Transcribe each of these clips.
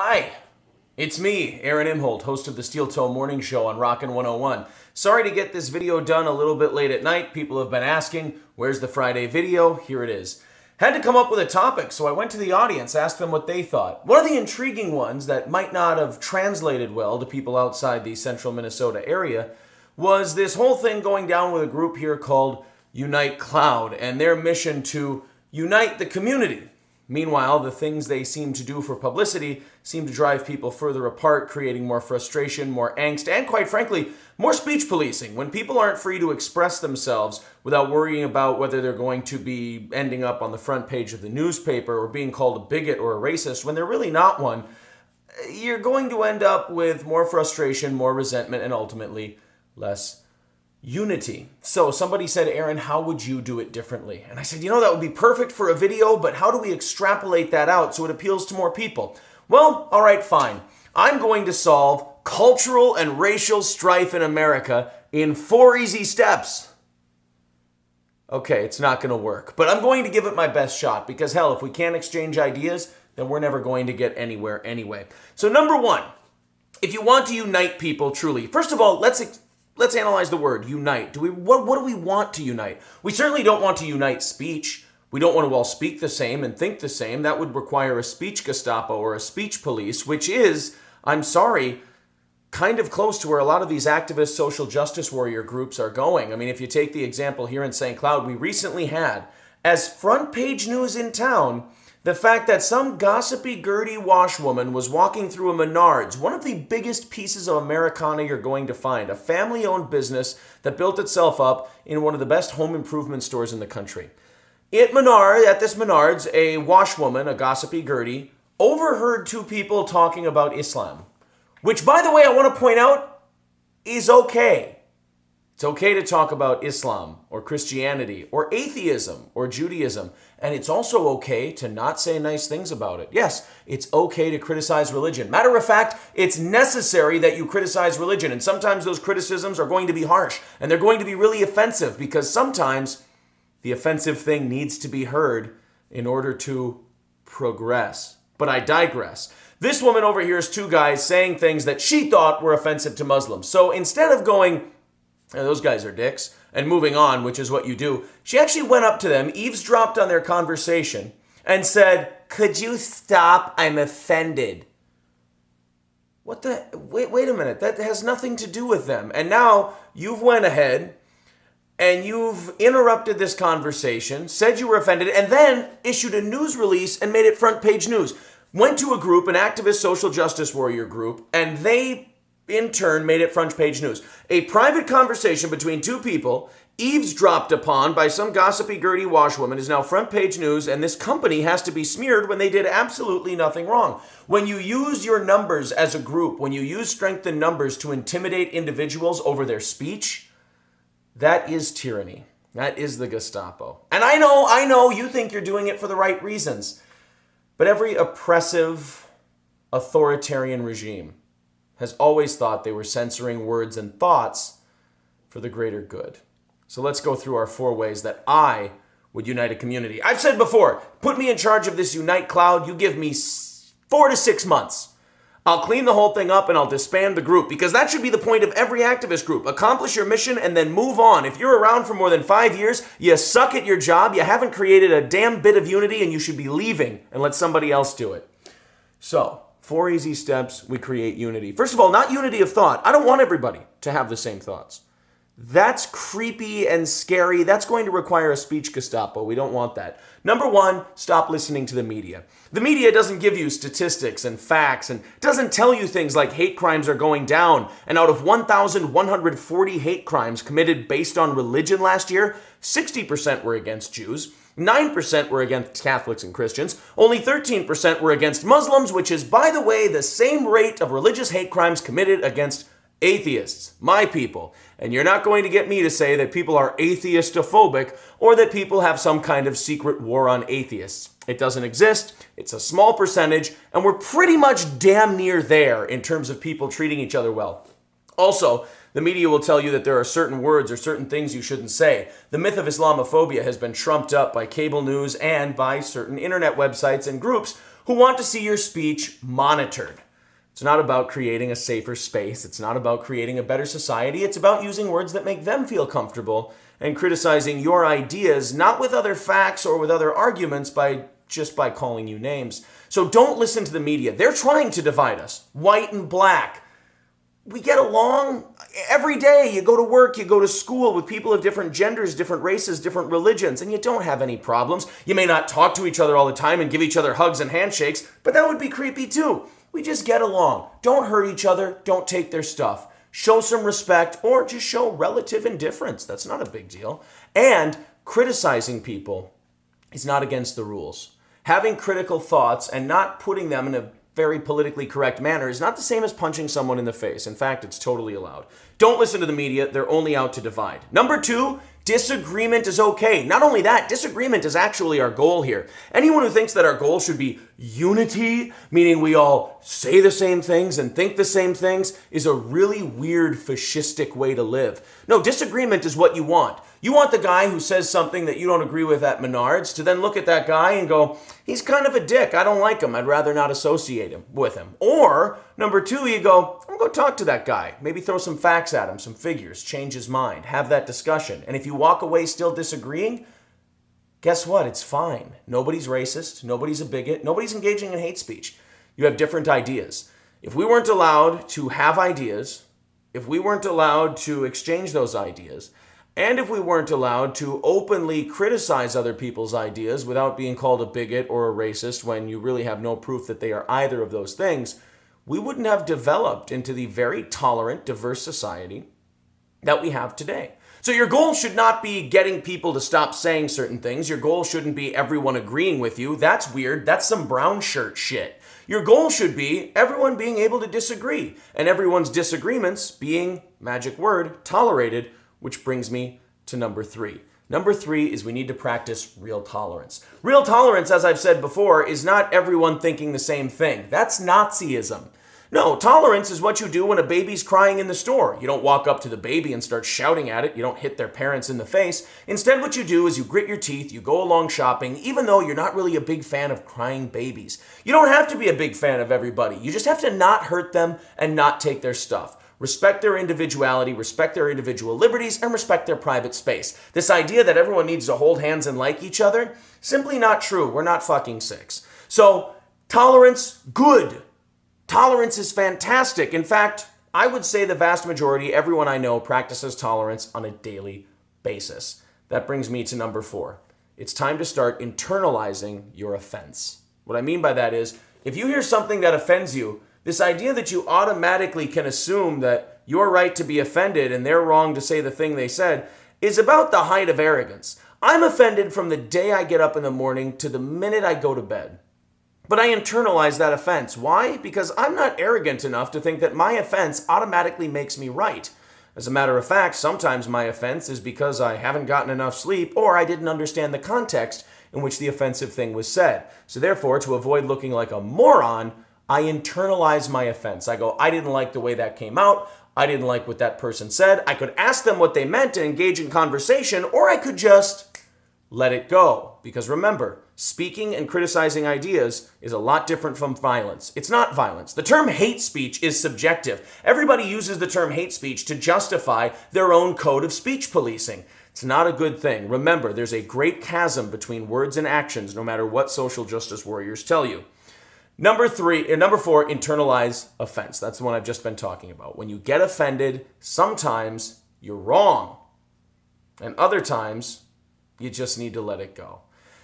Hi, it's me, Aaron Imholt, host of the Steel Toe Morning Show on Rockin' 101. Sorry to get this video done a little bit late at night. People have been asking, where's the Friday video? Here it is. Had to come up with a topic, so I went to the audience, asked them what they thought. One of the intriguing ones that might not have translated well to people outside the central Minnesota area was this whole thing going down with a group here called Unite Cloud and their mission to unite the community. Meanwhile, the things they seem to do for publicity seem to drive people further apart, creating more frustration, more angst, and quite frankly, more speech policing. When people aren't free to express themselves without worrying about whether they're going to be ending up on the front page of the newspaper or being called a bigot or a racist, when they're really not one, you're going to end up with more frustration, more resentment, and ultimately less unity. So somebody said, Aaron, how would you do it differently? And I said, that would be perfect for a video, but how do we extrapolate that out so it appeals to more people? Well, all right, fine. I'm going to solve cultural and racial strife in America in 4 easy steps. Okay, it's not going to work, but I'm going to give it my best shot because hell, if we can't exchange ideas, then we're never going to get anywhere anyway. So number one, if you want to unite people truly, first of all, let's analyze the word unite. What do we want to unite? We certainly don't want to unite speech. We don't want to all speak the same and think the same. That would require a speech Gestapo or a speech police, which is, I'm sorry, kind of close to where a lot of these activist social justice warrior groups are going. I mean, if you take the example here in St. Cloud, we recently had, as front page news in town, the fact that some gossipy, girty washwoman was walking through a Menards, one of the biggest pieces of Americana you're going to find, a family-owned business that built itself up in one of the best home improvement stores in the country. At this Menards, a washwoman, a gossipy girty, overheard 2 people talking about Islam, which, by the way, I want to point out, is okay. It's okay to talk about Islam or Christianity or atheism or Judaism. And it's also okay to not say nice things about it. Yes, it's okay to criticize religion. Matter of fact, it's necessary that you criticize religion. And sometimes those criticisms are going to be harsh and they're going to be really offensive because sometimes the offensive thing needs to be heard in order to progress. But I digress. This woman over here is 2 guys saying things that she thought were offensive to Muslims. So instead of going, those guys are dicks, and moving on, which is what you do, she actually went up to them, eavesdropped on their conversation, and said, "Could you stop? I'm offended." What the? Wait a minute. That has nothing to do with them. And now you've went ahead and you've interrupted this conversation, said you were offended, and then issued a news release and made it front page news. Went to a group, an activist social justice warrior group, and they in turn made it front page news. A private conversation between 2 people, eavesdropped upon by some gossipy, girty washwoman, is now front page news, and this company has to be smeared when they did absolutely nothing wrong. When you use your numbers as a group, when you use strength in numbers to intimidate individuals over their speech, that is tyranny. That is the Gestapo. And I know you think you're doing it for the right reasons, but every oppressive, authoritarian regime has always thought they were censoring words and thoughts for the greater good. So let's go through our 4 ways that I would unite a community. I've said before, put me in charge of this Unite Cloud. You give me 4 to 6 months. I'll clean the whole thing up and I'll disband the group because that should be the point of every activist group. Accomplish your mission and then move on. If you're around for more than 5 years, you suck at your job, you haven't created a damn bit of unity, and you should be leaving and let somebody else do it. So, 4 easy steps, we create unity. First of all, not unity of thought. I don't want everybody to have the same thoughts. That's creepy and scary. That's going to require a speech Gestapo. We don't want that. Number 1, stop listening to the media. The media doesn't give you statistics and facts and doesn't tell you things like hate crimes are going down. And out of 1,140 hate crimes committed based on religion last year, 60% were against Jews. 9% were against Catholics and Christians. Only 13% were against Muslims, which is, by the way, the same rate of religious hate crimes committed against atheists, my people. And you're not going to get me to say that people are atheistophobic or that people have some kind of secret war on atheists. It doesn't exist. It's a small percentage, and we're pretty much damn near there in terms of people treating each other well. Also, the media will tell you that there are certain words or certain things you shouldn't say. The myth of Islamophobia has been trumped up by cable news and by certain internet websites and groups who want to see your speech monitored. It's not about creating a safer space. It's not about creating a better society. It's about using words that make them feel comfortable and criticizing your ideas, not with other facts or with other arguments, just by calling you names. So don't listen to the media. They're trying to divide us, white and black. We get along every day. You go to work, you go to school with people of different genders, different races, different religions, and you don't have any problems. You may not talk to each other all the time and give each other hugs and handshakes, but that would be creepy too. We just get along. Don't hurt each other. Don't take their stuff. Show some respect or just show relative indifference. That's not a big deal. And criticizing people is not against the rules. Having critical thoughts and not putting them in a very politically correct manner is not the same as punching someone in the face. In fact, it's totally allowed. Don't listen to the media. They're only out to divide. Number 2, disagreement is okay. Not only that, disagreement is actually our goal here. Anyone who thinks that our goal should be unity, meaning we all say the same things and think the same things, is a really weird fascistic way to live. No, disagreement is what you want. You want the guy who says something that you don't agree with at Menards to then look at that guy and go, he's kind of a dick. I don't like him. I'd rather not associate him with him. Or number 2, you go, I'm going to go talk to that guy. Maybe throw some facts at him, some figures, change his mind, have that discussion. And if you walk away still disagreeing, guess what? It's fine. Nobody's racist. Nobody's a bigot. Nobody's engaging in hate speech. You have different ideas. If we weren't allowed to have ideas, if we weren't allowed to exchange those ideas, and if we weren't allowed to openly criticize other people's ideas without being called a bigot or a racist when you really have no proof that they are either of those things, we wouldn't have developed into the very tolerant, diverse society that we have today. So your goal should not be getting people to stop saying certain things. Your goal shouldn't be everyone agreeing with you. That's weird. That's some brown shirt shit. Your goal should be everyone being able to disagree and everyone's disagreements being, magic word, tolerated, which brings me to number 3. Number 3 is we need to practice real tolerance. Real tolerance, as I've said before, is not everyone thinking the same thing. That's Nazism. No, tolerance is what you do when a baby's crying in the store. You don't walk up to the baby and start shouting at it. You don't hit their parents in the face. Instead, what you do is you grit your teeth, you go along shopping, even though you're not really a big fan of crying babies. You don't have to be a big fan of everybody. You just have to not hurt them and not take their stuff. Respect their individuality, respect their individual liberties, and respect their private space. This idea that everyone needs to hold hands and like each other, simply not true. We're not fucking six. So, tolerance, good. Tolerance is fantastic. In fact, I would say the vast majority, everyone I know, practices tolerance on a daily basis. That brings me to number 4. It's time to start internalizing your offense. What I mean by that is, if you hear something that offends you, this idea that you automatically can assume that you're right to be offended and they're wrong to say the thing they said is about the height of arrogance. I'm offended from the day I get up in the morning to the minute I go to bed. But I internalize that offense. Why? Because I'm not arrogant enough to think that my offense automatically makes me right. As a matter of fact, sometimes my offense is because I haven't gotten enough sleep or I didn't understand the context in which the offensive thing was said. So therefore, to avoid looking like a moron, I internalize my offense. I go, I didn't like the way that came out. I didn't like what that person said. I could ask them what they meant and engage in conversation, or I could just let it go. Because remember, speaking and criticizing ideas is a lot different from violence. It's not violence. The term hate speech is subjective. Everybody uses the term hate speech to justify their own code of speech policing. It's not a good thing. Remember, there's a great chasm between words and actions, no matter what social justice warriors tell you. Number 4, internalize offense. That's the one I've just been talking about. When you get offended, sometimes you're wrong. And other times, you just need to let it go.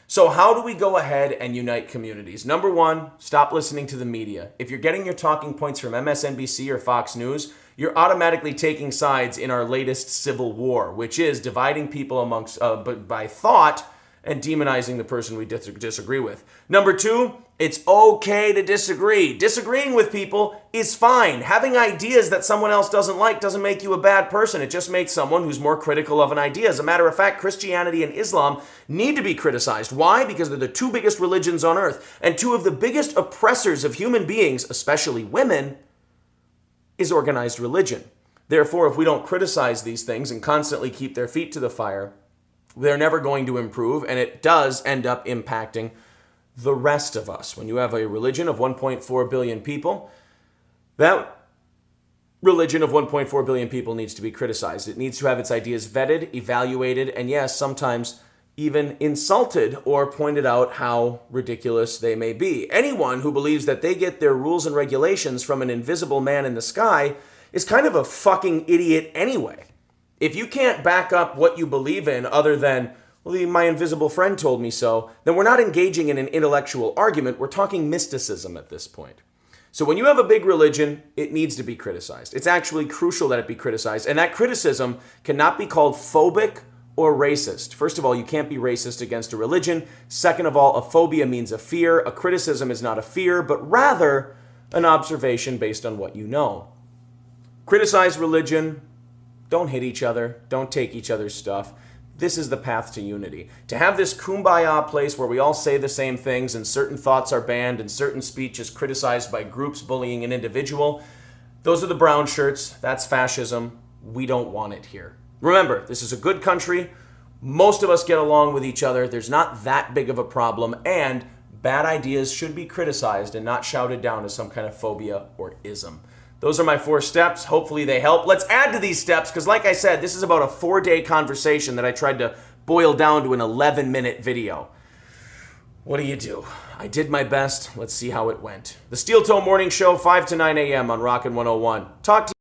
So how do we go ahead and unite communities? Number 1, stop listening to the media. If you're getting your talking points from MSNBC or Fox News, you're automatically taking sides in our latest civil war, which is dividing people amongst by thought and demonizing the person we disagree with. Number 2, it's okay to disagree. Disagreeing with people is fine. Having ideas that someone else doesn't like doesn't make you a bad person. It just makes someone who's more critical of an idea. As a matter of fact, Christianity and Islam need to be criticized. Why? Because they're the 2 biggest religions on earth. And 2 of the biggest oppressors of human beings, especially women, is organized religion. Therefore, if we don't criticize these things and constantly keep their feet to the fire, they're never going to improve, and it does end up impacting the rest of us. When you have a religion of 1.4 billion people, that religion of 1.4 billion people needs to be criticized. It needs to have its ideas vetted, evaluated, and yes, sometimes even insulted or pointed out how ridiculous they may be. Anyone who believes that they get their rules and regulations from an invisible man in the sky is kind of a fucking idiot anyway. If you can't back up what you believe in other than, well, my invisible friend told me so, then we're not engaging in an intellectual argument. We're talking mysticism at this point. So when you have a big religion, it needs to be criticized. It's actually crucial that it be criticized. And that criticism cannot be called phobic or racist. First of all, you can't be racist against a religion. Second of all, a phobia means a fear. A criticism is not a fear, but rather an observation based on what you know. Criticize religion. Don't hit each other. Don't take each other's stuff. This is the path to unity. To have this kumbaya place where we all say the same things and certain thoughts are banned and certain speech is criticized by groups bullying an individual, those are the brown shirts. That's fascism. We don't want it here. Remember, this is a good country. Most of us get along with each other. There's not that big of a problem, and bad ideas should be criticized and not shouted down as some kind of phobia or ism. Those are my 4 steps. Hopefully they help. Let's add to these steps because, like I said, this is about a 4-day conversation that I tried to boil down to an 11-minute video. What do? I did my best. Let's see how it went. The Steel Toe Morning Show, 5 to 9 a.m. on Rockin' 101. Talk to you.